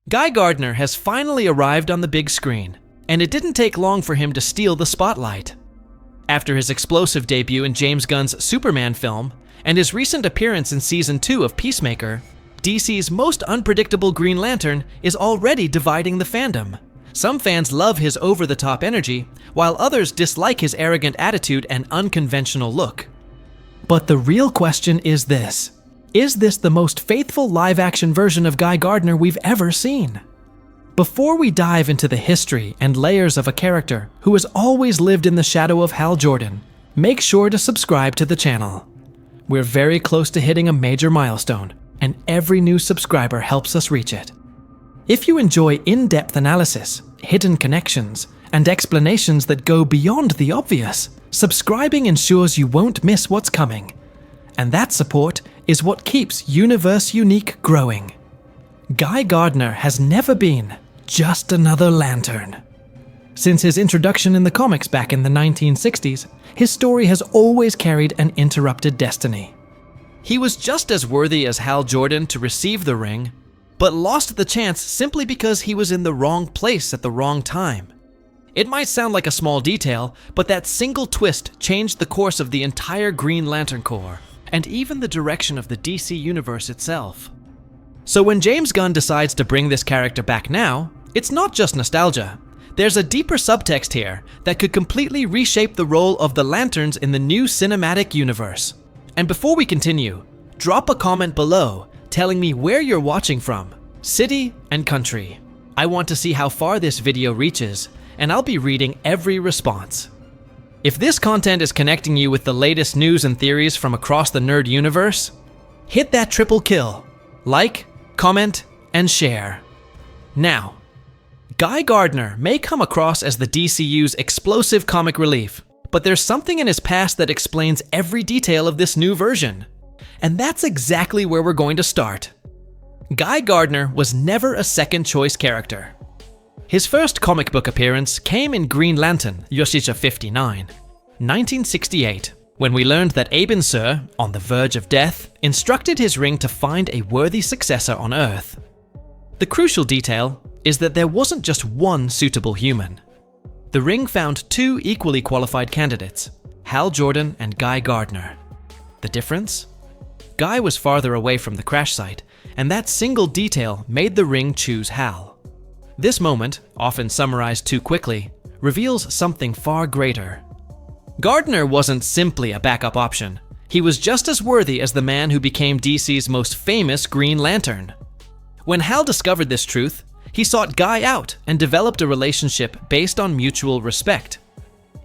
Guy Gardner has finally arrived on the big screen, and it didn't take long for him to steal the spotlight. After his explosive debut in James Gunn's Superman film and his recent appearance in Season 2 of Peacemaker, DC's most unpredictable Green Lantern is already dividing the fandom. Some fans love his over-the-top energy, while others dislike his arrogant attitude and unconventional look. But the real question is this: is this the most faithful live-action version of Guy Gardner we've ever seen? Before we dive into the history and layers of a character who has always lived in the shadow of Hal Jordan, make sure to subscribe to the channel. We're very close to hitting a major milestone, and every new subscriber helps us reach it. If you enjoy in-depth analysis, hidden connections, and explanations that go beyond the obvious, subscribing ensures you won't miss what's coming. And that support is what keeps Universe Unique growing. Guy Gardner has never been just another lantern. Since his introduction in the comics back in the 1960s, his story has always carried an interrupted destiny. He was just as worthy as Hal Jordan to receive the ring, but lost the chance simply because he was in the wrong place at the wrong time. It might sound like a small detail, but that single twist changed the course of the entire Green Lantern Corps, and even the direction of the DC Universe itself. So when James Gunn decides to bring this character back now, it's not just nostalgia. There's a deeper subtext here that could completely reshape the role of the Lanterns in the new cinematic universe. And before we continue, drop a comment below telling me where you're watching from, city and country. I want to see how far this video reaches, and I'll be reading every response. If this content is connecting you with the latest news and theories from across the nerd universe, hit that triple kill: like, comment, and share. Now, Guy Gardner may come across as the DCU's explosive comic relief, but there's something in his past that explains every detail of this new version. And that's exactly where we're going to start. Guy Gardner was never a second-choice character. His first comic book appearance came in Green Lantern, Yoshija 59, 1968, when we learned that Aben Sur, on the verge of death, instructed his ring to find a worthy successor on Earth. The crucial detail is that there wasn't just one suitable human. The ring found two equally qualified candidates, Hal Jordan and Guy Gardner. The difference? Guy was farther away from the crash site, and that single detail made the ring choose Hal. This moment, often summarized too quickly, reveals something far greater. Gardner wasn't simply a backup option. He was just as worthy as the man who became DC's most famous Green Lantern. When Hal discovered this truth, he sought Guy out and developed a relationship based on mutual respect.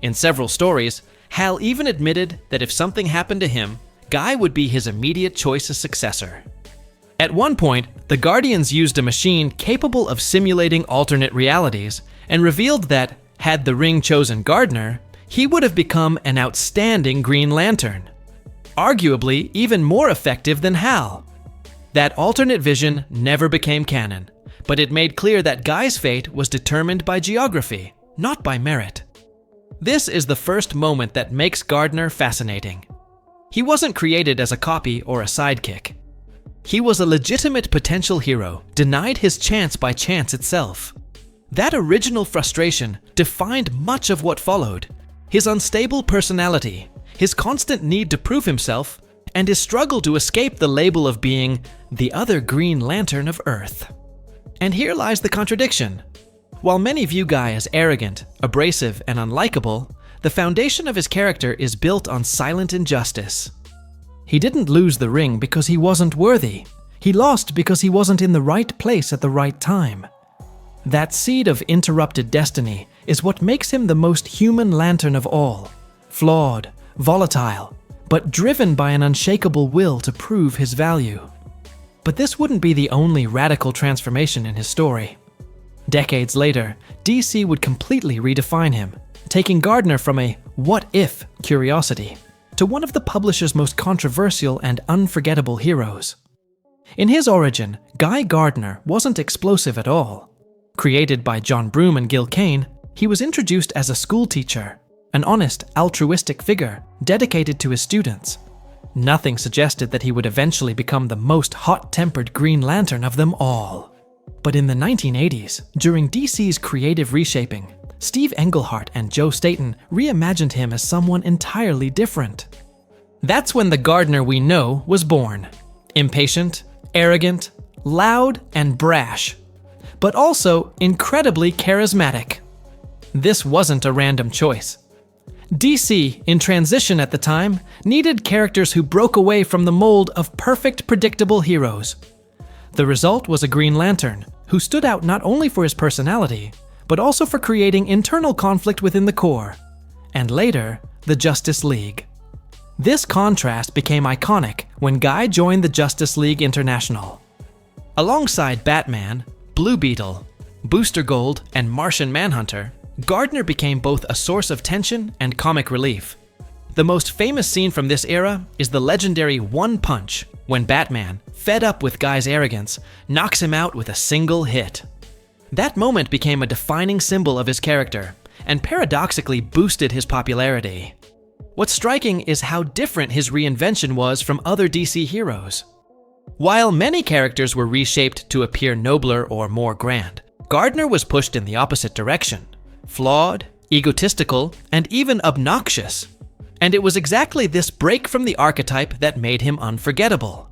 In several stories, Hal even admitted that if something happened to him, Guy would be his immediate choice as successor. At one point, the Guardians used a machine capable of simulating alternate realities and revealed that, had the ring chosen Gardner, he would have become an outstanding Green Lantern. Arguably even more effective than Hal. That alternate vision never became canon, but it made clear that Guy's fate was determined by geography, not by merit. This is the first moment that makes Gardner fascinating. He wasn't created as a copy or a sidekick. He was a legitimate potential hero, denied his chance by chance itself. That original frustration defined much of what followed: his unstable personality, his constant need to prove himself, and his struggle to escape the label of being the other Green Lantern of Earth. And here lies the contradiction. While many view Guy as arrogant, abrasive, and unlikable, the foundation of his character is built on silent injustice. He didn't lose the ring because he wasn't worthy. He lost because he wasn't in the right place at the right time. That seed of interrupted destiny is what makes him the most human lantern of all. Flawed, volatile, but driven by an unshakable will to prove his value. But this wouldn't be the only radical transformation in his story. Decades later, DC would completely redefine him, taking Gardner from a what-if curiosity to one of the publisher's most controversial and unforgettable heroes. In his origin, Guy Gardner wasn't explosive at all. Created by John Broome and Gil Kane, he was introduced as a schoolteacher, an honest, altruistic figure dedicated to his students. Nothing suggested that he would eventually become the most hot-tempered Green Lantern of them all. But in the 1980s, during DC's creative reshaping, Steve Englehart and Joe Staton reimagined him as someone entirely different. That's when the Gardner we know was born. Impatient, arrogant, loud, and brash, but also incredibly charismatic. This wasn't a random choice. DC, in transition at the time, needed characters who broke away from the mold of perfect, predictable heroes. The result was a Green Lantern, who stood out not only for his personality, but also for creating internal conflict within the Corps, and later, the Justice League. This contrast became iconic when Guy joined the Justice League International. Alongside Batman, Blue Beetle, Booster Gold, and Martian Manhunter, Gardner became both a source of tension and comic relief. The most famous scene from this era is the legendary One Punch, when Batman, fed up with Guy's arrogance, knocks him out with a single hit. That moment became a defining symbol of his character, and paradoxically boosted his popularity. What's striking is how different his reinvention was from other DC heroes. While many characters were reshaped to appear nobler or more grand, Gardner was pushed in the opposite direction. Flawed, egotistical, and even obnoxious. And it was exactly this break from the archetype that made him unforgettable.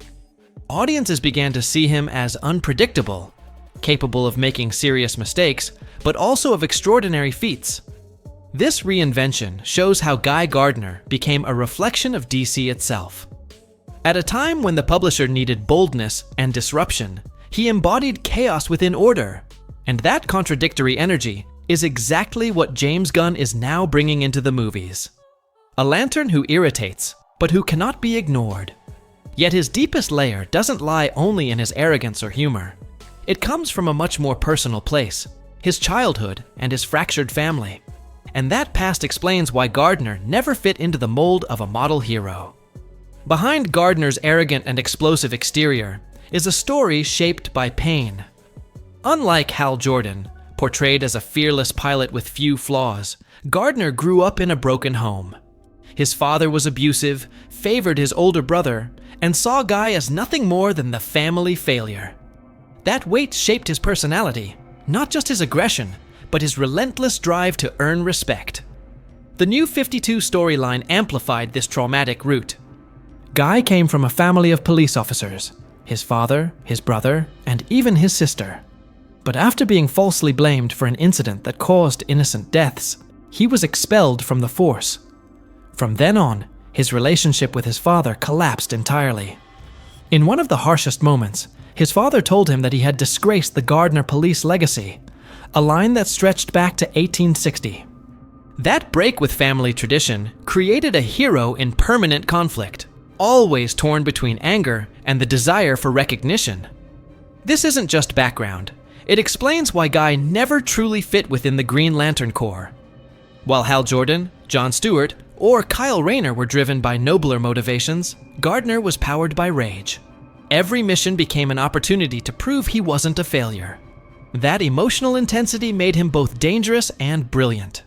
Audiences began to see him as unpredictable, capable of making serious mistakes, but also of extraordinary feats. This reinvention shows how Guy Gardner became a reflection of DC itself. At a time when the publisher needed boldness and disruption, he embodied chaos within order, and that contradictory energy is exactly what James Gunn is now bringing into the movies. A lantern who irritates, but who cannot be ignored. Yet his deepest layer doesn't lie only in his arrogance or humor. It comes from a much more personal place, his childhood and his fractured family. And that past explains why Gardner never fit into the mold of a model hero. Behind Gardner's arrogant and explosive exterior is a story shaped by pain. Unlike Hal Jordan, portrayed as a fearless pilot with few flaws, Gardner grew up in a broken home. His father was abusive, favored his older brother, and saw Guy as nothing more than the family failure. That weight shaped his personality, not just his aggression, but his relentless drive to earn respect. The New 52 storyline amplified this traumatic root. Guy came from a family of police officers, his father, his brother, and even his sister. But after being falsely blamed for an incident that caused innocent deaths, he was expelled from the force. From then on, his relationship with his father collapsed entirely. In one of the harshest moments, his father told him that he had disgraced the Gardner police legacy, a line that stretched back to 1860. That break with family tradition created a hero in permanent conflict, always torn between anger and the desire for recognition. This isn't just background. It explains why Guy never truly fit within the Green Lantern Corps. While Hal Jordan, John Stewart, or Kyle Rayner were driven by nobler motivations, Gardner was powered by rage. Every mission became an opportunity to prove he wasn't a failure. That emotional intensity made him both dangerous and brilliant.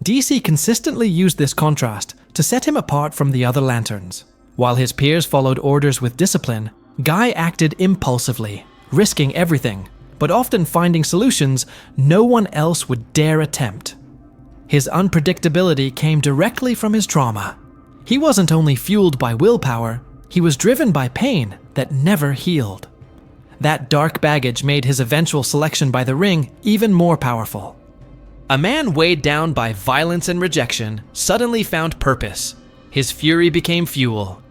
DC consistently used this contrast to set him apart from the other Lanterns. While his peers followed orders with discipline, Guy acted impulsively, risking everything, but often finding solutions no one else would dare attempt. His unpredictability came directly from his trauma. He wasn't only fueled by willpower, he was driven by pain that never healed. That dark baggage made his eventual selection by the Ring even more powerful. A man weighed down by violence and rejection suddenly found purpose. His fury became fuel.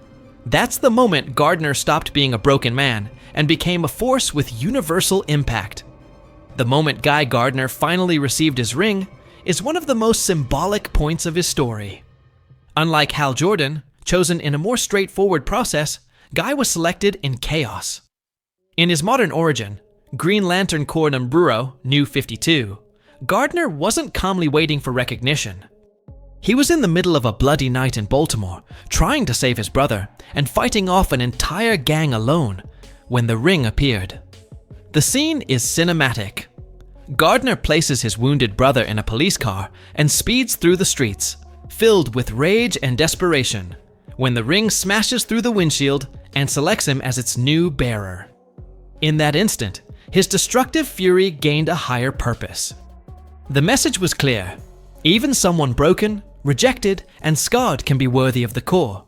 That's the moment Gardner stopped being a broken man and became a force with universal impact. The moment Guy Gardner finally received his ring is one of the most symbolic points of his story. Unlike Hal Jordan, chosen in a more straightforward process, Guy was selected in chaos. In his modern origin, Green Lantern Corps Numbrero, New 52, Gardner wasn't calmly waiting for recognition. He was in the middle of a bloody night in Baltimore, trying to save his brother and fighting off an entire gang alone, when the Ring appeared. The scene is cinematic. Gardner places his wounded brother in a police car and speeds through the streets, filled with rage and desperation, when the Ring smashes through the windshield and selects him as its new bearer. In that instant, his destructive fury gained a higher purpose. The message was clear: even someone broken, rejected, and scarred can be worthy of the core,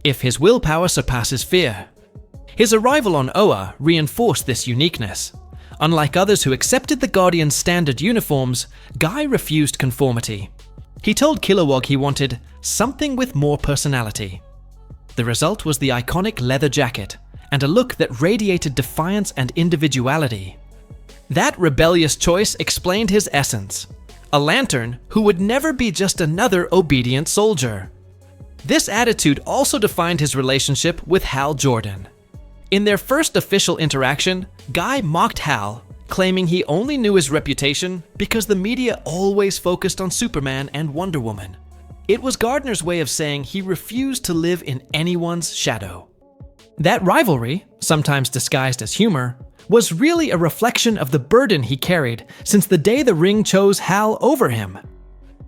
if his willpower surpasses fear. His arrival on Oa reinforced this uniqueness. Unlike others who accepted the Guardian's standard uniforms, Guy refused conformity. He told Kilowog he wanted something with more personality. The result was the iconic leather jacket, and a look that radiated defiance and individuality. That rebellious choice explained his essence: a Lantern who would never be just another obedient soldier. This attitude also defined his relationship with Hal Jordan. In their first official interaction, Guy mocked Hal, claiming he only knew his reputation because the media always focused on Superman and Wonder Woman. It was Gardner's way of saying he refused to live in anyone's shadow. That rivalry, sometimes disguised as humor, was really a reflection of the burden he carried since the day the Ring chose Hal over him.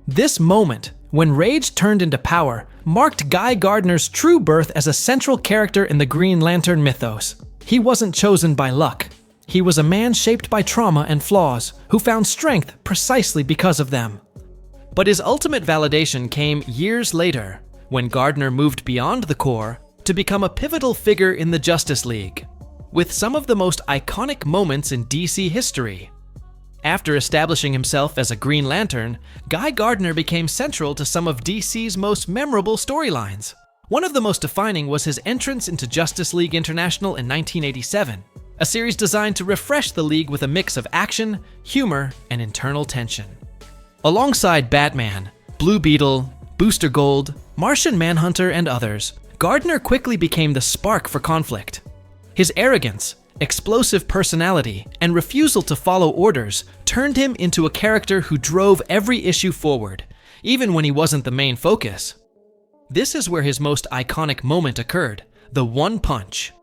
This moment, when rage turned into power, marked Guy Gardner's true birth as a central character in the Green Lantern mythos. He wasn't chosen by luck. He was a man shaped by trauma and flaws, who found strength precisely because of them. But his ultimate validation came years later, when Gardner moved beyond the core to become a pivotal figure in the Justice League, with some of the most iconic moments in DC history. After establishing himself as a Green Lantern, Guy Gardner became central to some of DC's most memorable storylines. One of the most defining was his entrance into Justice League International in 1987, a series designed to refresh the League with a mix of action, humor, and internal tension. Alongside Batman, Blue Beetle, Booster Gold, Martian Manhunter, and others, Gardner quickly became the spark for conflict. His arrogance, explosive personality, and refusal to follow orders turned him into a character who drove every issue forward, even when he wasn't the main focus. This is where his most iconic moment occurred, the one punch.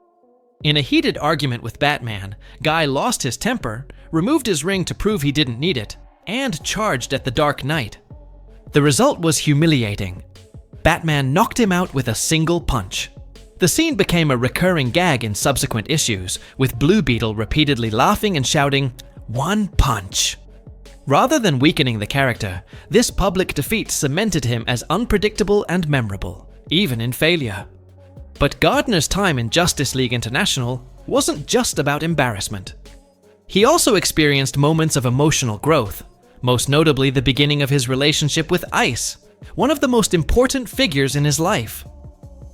In a heated argument with Batman, Guy lost his temper, removed his ring to prove he didn't need it, and charged at the Dark Knight. The result was humiliating. Batman knocked him out with a single punch. The scene became a recurring gag in subsequent issues, with Blue Beetle repeatedly laughing and shouting, "One punch." Rather than weakening the character, this public defeat cemented him as unpredictable and memorable, even in failure. But Gardner's time in Justice League International wasn't just about embarrassment. He also experienced moments of emotional growth, most notably the beginning of his relationship with Ice, one of the most important figures in his life.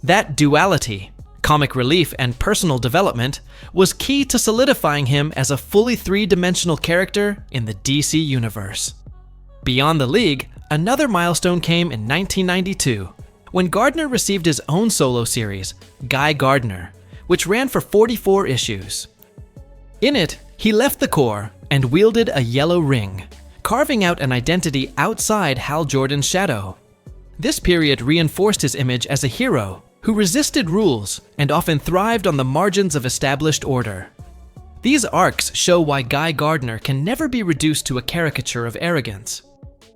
That duality, comic relief and personal development, was key to solidifying him as a fully three-dimensional character in the DC Universe. Beyond the League, another milestone came in 1992, when Gardner received his own solo series, Guy Gardner, which ran for 44 issues. In it, he left the core and wielded a yellow ring, carving out an identity outside Hal Jordan's shadow. This period reinforced his image as a hero who resisted rules and often thrived on the margins of established order. These arcs show why Guy Gardner can never be reduced to a caricature of arrogance.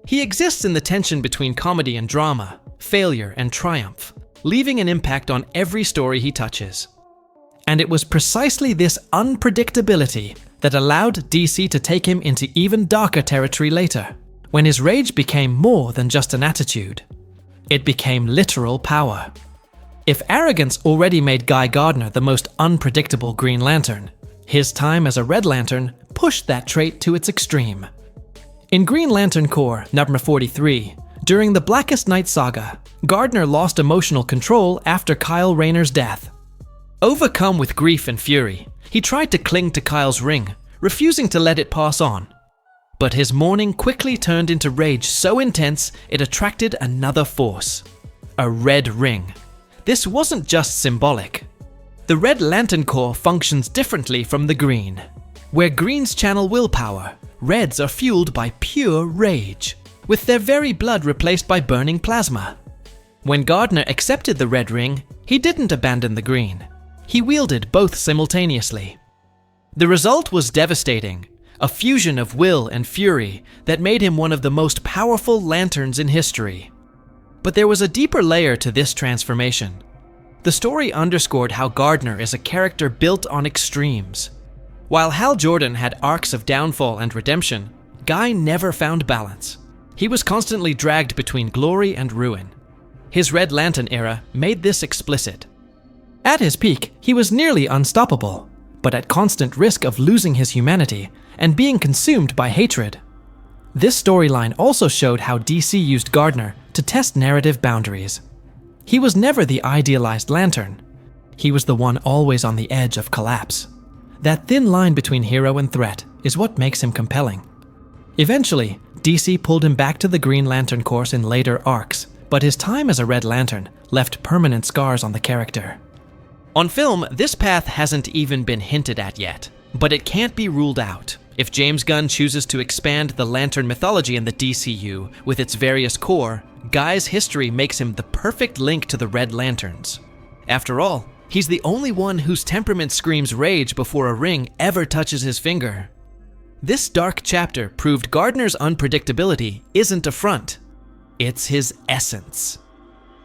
He exists in the tension between comedy and drama, failure and triumph, leaving an impact on every story he touches. And it was precisely this unpredictability that allowed DC to take him into even darker territory later, when his rage became more than just an attitude. It became literal power. If arrogance already made Guy Gardner the most unpredictable Green Lantern, his time as a Red Lantern pushed that trait to its extreme. In Green Lantern Corps number 43, during the Blackest Night saga, Gardner lost emotional control after Kyle Rayner's death. Overcome with grief and fury, he tried to cling to Kyle's ring, refusing to let it pass on. But his mourning quickly turned into rage so intense it attracted another force: a red ring. This wasn't just symbolic. The Red Lantern Corps functions differently from the Green. Where Greens channel willpower, Reds are fueled by pure rage, with their very blood replaced by burning plasma. When Gardner accepted the red ring, he didn't abandon the green. He wielded both simultaneously. The result was devastating, a fusion of will and fury that made him one of the most powerful lanterns in history. But there was a deeper layer to this transformation. The story underscored how Gardner is a character built on extremes. While Hal Jordan had arcs of downfall and redemption, Guy never found balance. He was constantly dragged between glory and ruin. His Red Lantern era made this explicit. At his peak, he was nearly unstoppable, but at constant risk of losing his humanity and being consumed by hatred. This storyline also showed how DC used Gardner to test narrative boundaries. He was never the idealized Lantern. He was the one always on the edge of collapse. That thin line between hero and threat is what makes him compelling. Eventually, DC pulled him back to the Green Lantern course in later arcs, but his time as a Red Lantern left permanent scars on the character. On film, this path hasn't even been hinted at yet, but it can't be ruled out. If James Gunn chooses to expand the Lantern mythology in the DCU with its various core, Guy's history makes him the perfect link to the Red Lanterns. After all, he's the only one whose temperament screams rage before a ring ever touches his finger. This dark chapter proved Gardner's unpredictability isn't a front, it's his essence.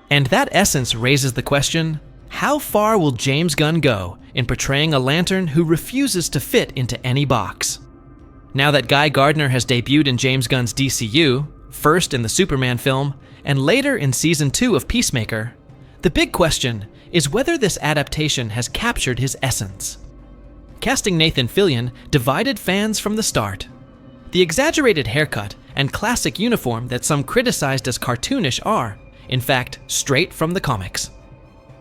And that essence raises the question, how far will James Gunn go in portraying a Lantern who refuses to fit into any box? Now that Guy Gardner has debuted in James Gunn's DCU, first in the Superman film, and later in Season 2 of Peacemaker, the big question is whether this adaptation has captured his essence. Casting Nathan Fillion divided fans from the start. The exaggerated haircut and classic uniform that some criticized as cartoonish are, in fact, straight from the comics.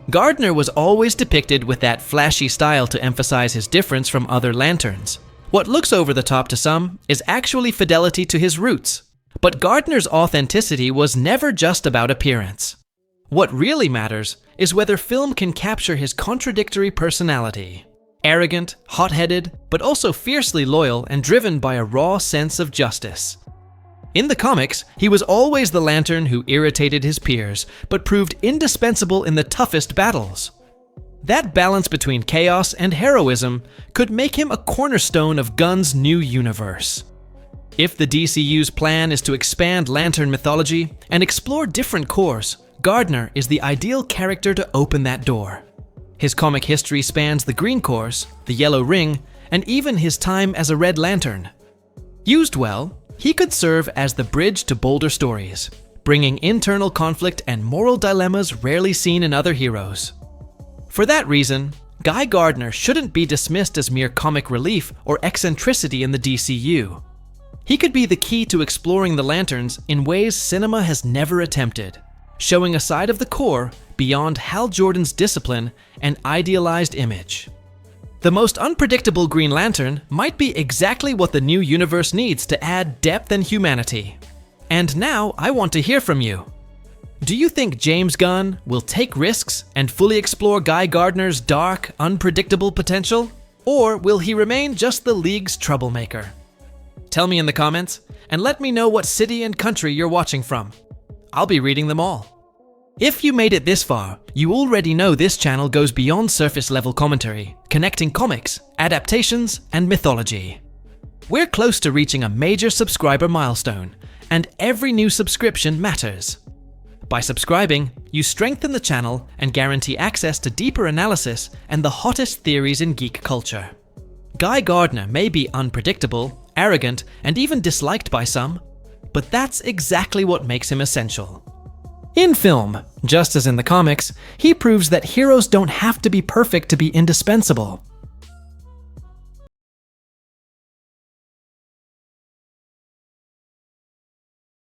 Gardner was always depicted with that flashy style to emphasize his difference from other Lanterns. What looks over the top to some is actually fidelity to his roots. But Gardner's authenticity was never just about appearance. What really matters is whether film can capture his contradictory personality. Arrogant, hot-headed, but also fiercely loyal and driven by a raw sense of justice. In the comics, he was always the Lantern who irritated his peers, but proved indispensable in the toughest battles. That balance between chaos and heroism could make him a cornerstone of Gunn's new universe. If the DCU's plan is to expand Lantern mythology and explore different cores, Gardner is the ideal character to open that door. His comic history spans the Green Cores, the Yellow Ring, and even his time as a Red Lantern. Used well, he could serve as the bridge to bolder stories, bringing internal conflict and moral dilemmas rarely seen in other heroes. For that reason, Guy Gardner shouldn't be dismissed as mere comic relief or eccentricity in the DCU. He could be the key to exploring the Lanterns in ways cinema has never attempted, showing a side of the core beyond Hal Jordan's discipline and idealized image. The most unpredictable Green Lantern might be exactly what the new universe needs to add depth and humanity. And now I want to hear from you. Do you think James Gunn will take risks and fully explore Guy Gardner's dark, unpredictable potential? Or will he remain just the League's troublemaker? Tell me in the comments, and let me know what city and country you're watching from. I'll be reading them all. If you made it this far, you already know this channel goes beyond surface-level commentary, connecting comics, adaptations, and mythology. We're close to reaching a major subscriber milestone, and every new subscription matters. By subscribing, you strengthen the channel and guarantee access to deeper analysis and the hottest theories in geek culture. Guy Gardner may be unpredictable, arrogant, and even disliked by some, but that's exactly what makes him essential. In film, just as in the comics, he proves that heroes don't have to be perfect to be indispensable.